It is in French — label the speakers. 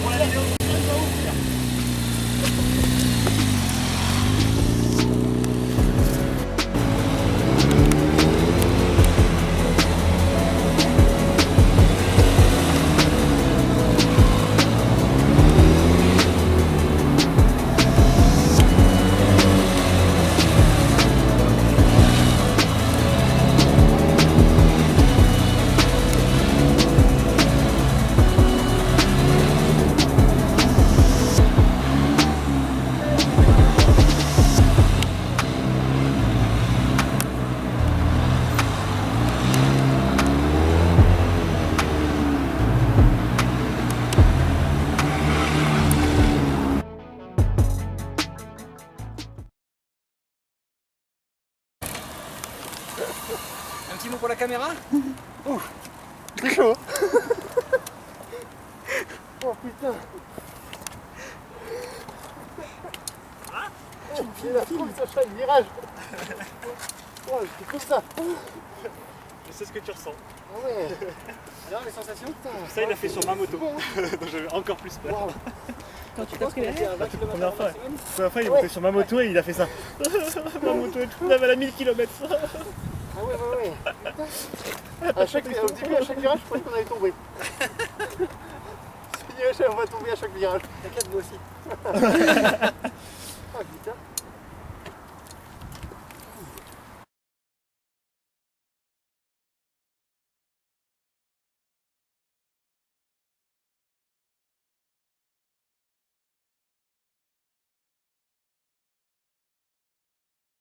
Speaker 1: Pour la vidéo. Un petit mot pour la caméra.
Speaker 2: Ouh, très chaud. Oh putain. Il a trouvé ça chaque virage. Oh, c'est comme ça.
Speaker 1: Je sais ce que tu ressens.
Speaker 2: Ah ouais.
Speaker 1: Alors les sensations?
Speaker 2: Ça,
Speaker 1: il l'a fait sur ma moto. Donc j'avais encore plus peur.
Speaker 2: Wow.
Speaker 3: Quand tu t'as pris la
Speaker 1: La première fois, il est monté sur ma moto et il a fait ça. Ma moto est toute neuve, elle a 1000 km.
Speaker 2: Ah ouais, ouais, ouais. Au début, à chaque virage, je croyais qu'on allait tomber. On va tomber à chaque virage.
Speaker 1: T'inquiète, moi aussi.